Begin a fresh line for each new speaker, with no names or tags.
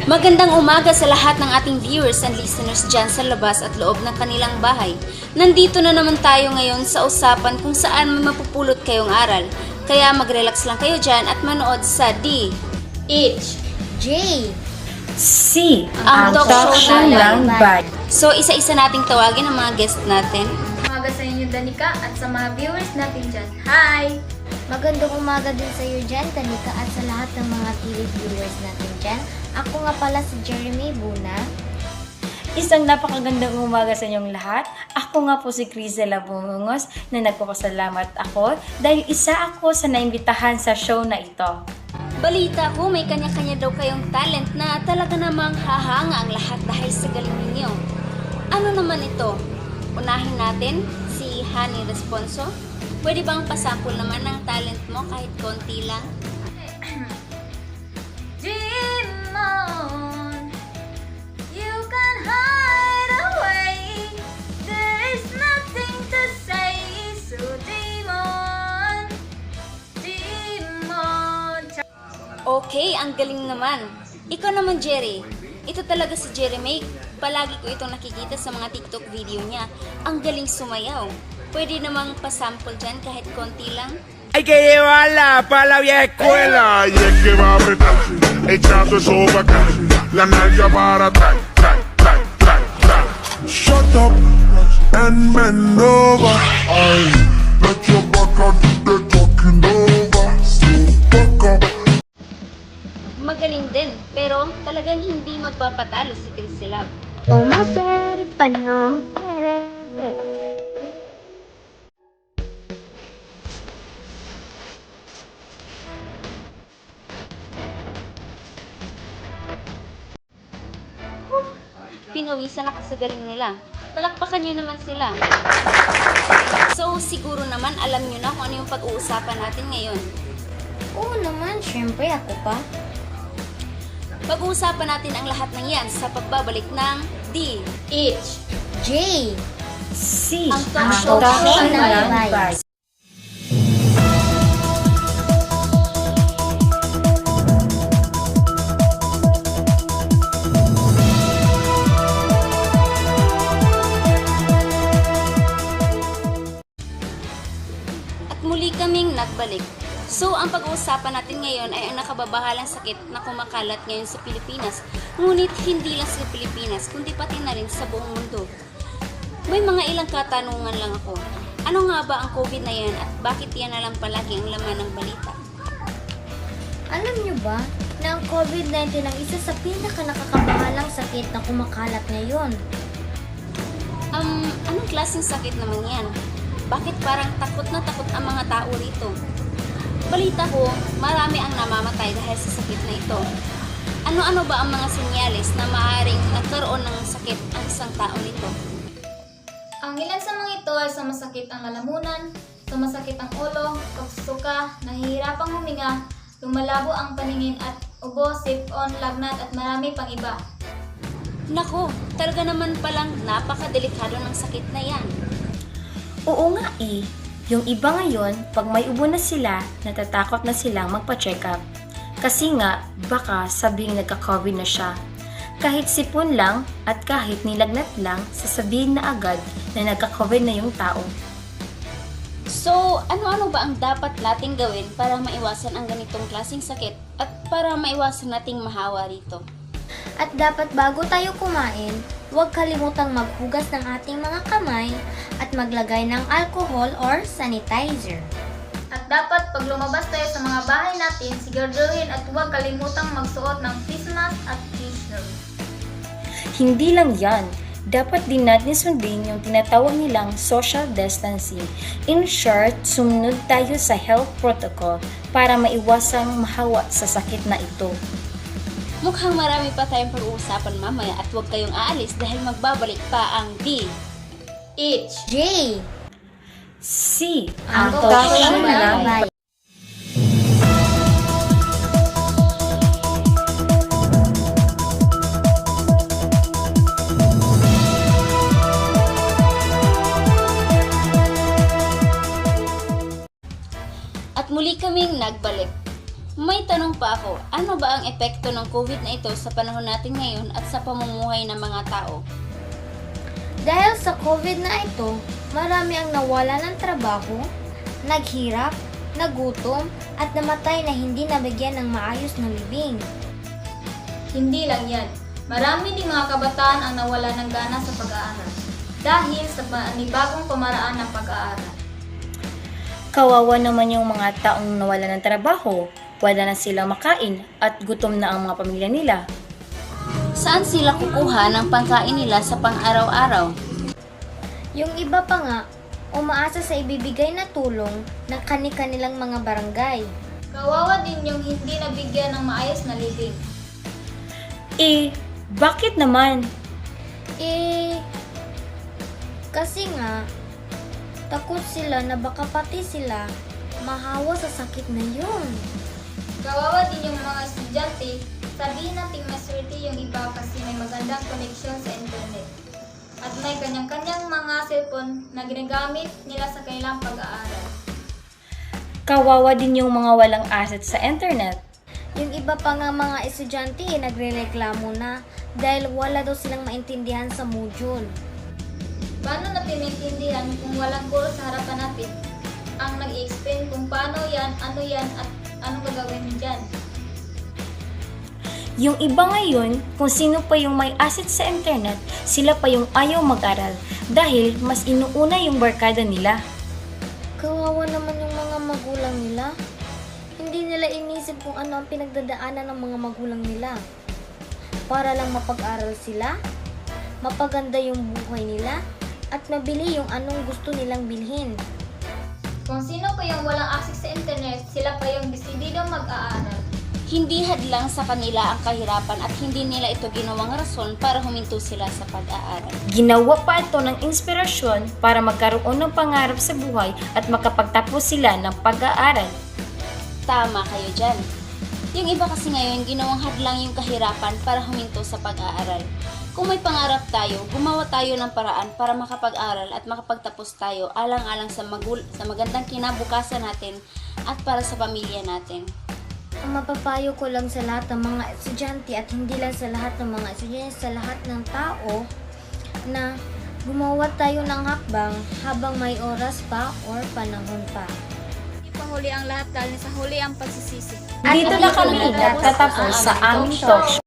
Magandang umaga sa lahat ng ating viewers and listeners dyan sa labas at loob ng kanilang bahay. Nandito na naman tayo ngayon sa usapan kung saan may mapupulot kayong aral. Kaya mag-relax lang kayo dyan at manood sa D,
H,
J,
C,
ang talk show
ng bad.
So isa-isa nating tawagin ang mga guest natin.
umaga sa inyo Danica at sa mga viewers natin dyan. Hi!
magandang umaga din sa iyo dyan, Tanika, at sa lahat ng mga TV viewers natin dyan. Ako nga pala si Jeremy Buna.
Isang napakagandang umaga sa inyong lahat. Ako nga po si Crisela Bungungos na nagpapasalamat ako dahil isa ako sa naimbitahan sa show na ito.
Balita ko may kanya-kanya daw kayong talent na talaga namang hahanga ang lahat dahil sa galing ninyo. Ano naman ito? Unahin natin si Honey Responso. Pwede bang pasample naman ng talent mo kahit konti lang?
Demon, you can hide away. There is nothing to say. So demon, demon.
Okay, ang galing naman. Ikaw naman, Jerry. Ito talaga si Jeremy. Palagi ko itong nakikita sa mga TikTok video niya. Ang galing sumayaw. Pwede namang pasample dyan kahit konti lang.
Hay que llevarla para la vieja escuela. Y es que va a apretarse, echando eso pa' acá. La nalga para atrás, atrás. Shut up and bend over. Ay, let your back out, they're talking over. So fuck up.
Magaling din, pero talagang hindi magpapatalo si Crisela.
Oh, my bad, pano.
Pinawisan ako sa galing nila. Palakpakan nyo naman sila. So, siguro naman alam nyo na kung ano yung pag-uusapan natin ngayon.
Oo naman, syempre ako pa.
Pag-uusapan natin ang lahat ng yan sa pagbabalik ng D,
H,
J,
C,
ang talk show
ng
ng
bad.
bad.
Muli kaming nagbalik. So, ang pag-uusapan natin ngayon ay ang nakababahalang sakit na kumakalat ngayon sa Pilipinas. Ngunit hindi lang sa Pilipinas, kundi pati na rin sa buong mundo. May mga ilang katanungan lang ako. Ano nga ba ang COVID na yan at bakit yan na lang palagi ang laman ng balita?
Alam nyo ba na ang COVID-19 ang isa sa pinaka-nakakabahalang sakit na kumakalat ngayon?
Anong klaseng sakit naman yan? Bakit parang takot na takot ang mga tao rito? Balita ko, marami ang namamatay dahil sa sakit na ito. Ano-ano ba ang mga senyales na maaaring nagkaroon ng sakit ang isang tao nito?
Ang ilan sa mga ito ay sumasakit ang lalamunan, sumasakit ang ulo, pagsusuka, nahihirapang huminga, lumalabo ang paningin at ubo, sipon, lagnat at marami pang iba.
Nako, talaga naman palang napakadelikado ng sakit na yan.
Oo nga eh. Yung iba ngayon, pag may ubo na sila, natatakot na silang magpa-check up. Kasi nga, baka sabing nagka-COVID na siya. Kahit sipon lang at kahit nilagnat lang, sasabihin na agad na nagka-COVID na yung tao.
So, ano-ano ba ang dapat nating gawin para maiwasan ang ganitong klaseng sakit at para maiwasan nating mahawa rito?
At dapat bago tayo kumain, huwag kalimutang maghugas ng ating mga kamay at maglagay ng alcohol or sanitizer.
At dapat pag lumabas tayo sa mga bahay natin, siguraduhin at huwag kalimutang magsuot ng face mask at face shield.
Hindi lang yan. Dapat din natin sundin yung tinatawag nilang social distancing. In short, sumunod tayo sa health protocol para maiwasang mahawa sa sakit na ito.
Mukhang marami pa tayong pag-uusapan mamaya at huwag kayong aalis dahil magbabalik pa ang D,
H,
J,
C,
ang
ang
talk
talk
show
show
ng
ng
bad.
At muli kaming nagbalik. May tanong pa ako, ano ba ang epekto ng COVID na ito sa panahon natin ngayon at sa pamumuhay ng mga tao?
Dahil sa COVID na ito, marami ang nawala ng trabaho, naghirap, nagutom, at namatay na hindi nabigyan ng maayos na libing.
Hindi lang yan. Marami ding mga kabataan ang nawala ng gana sa pag-aaral dahil sa panibagong pamaraan ng pag-aaral.
Kawawa naman yung mga taong nawala ng trabaho, wala na silang makain at gutom na ang mga pamilya nila.
Saan sila kukuha ng pangkain nila sa pang-araw-araw?
Yung iba pa nga, umaasa sa ibibigay na tulong ng kani-kanilang mga barangay.
Kawawa din yung hindi nabigyan ng maayos na libing.
Bakit naman?
Kasi nga, takot sila na baka pati sila mahawa sa sakit na yun.
Kawawa din yung mga estudyante, sabihin nating maswerte yung iba kasi may magandang connection sa internet. At may kanyang-kanyang mga cellphone na ginagamit nila sa kanilang pag-aaral.
Kawawa din yung mga walang asset sa internet.
Yung iba pa nga mga estudyante nagrereklamo na dahil wala daw silang maintindihan sa module.
Paano natin maintindihan kung walang guro sa harapan natin ang nag-i-explain kung paano yan, at anong gagawin dyan?
Yung iba ngayon, kung sino pa yung may asset sa internet, sila pa yung ayaw mag-aral dahil mas inuuna yung barkada nila.
Kawawa naman yung mga magulang nila. Hindi nila inisip kung ano ang pinagdadaanan ng mga magulang nila. Para lang mapag-aral sila, mapaganda yung buhay nila, at mabili yung anong gusto nilang bilhin.
Kung sino pa yung walang access sa internet, sila pa yung desididong mag-aaral.
Hindi hadlang sa kanila ang kahirapan at hindi nila ito ginawang rason para huminto sila sa pag-aaral.
Ginawa pa ito ng inspirasyon para magkaroon ng pangarap sa buhay at makapagtapos sila ng pag-aaral.
Tama kayo dyan. Yung iba kasi ngayon, ginawang hadlang yung kahirapan para huminto sa pag-aaral. Kung may pangarap tayo, gumawa tayo ng paraan para makapag-aral at makapagtapos tayo alang-alang sa magandang kinabukasan natin at para sa pamilya natin.
Ang mapapayo ko lang sa lahat ng mga estudyante at hindi lang sa lahat ng mga estudyante, sa lahat ng tao na gumawa tayo ng hakbang habang may oras pa or panahon pa.
Ipahuli ang lahat dahil sa huli ang pagsisisi.
Dito na kami nagtatapos sa aming talk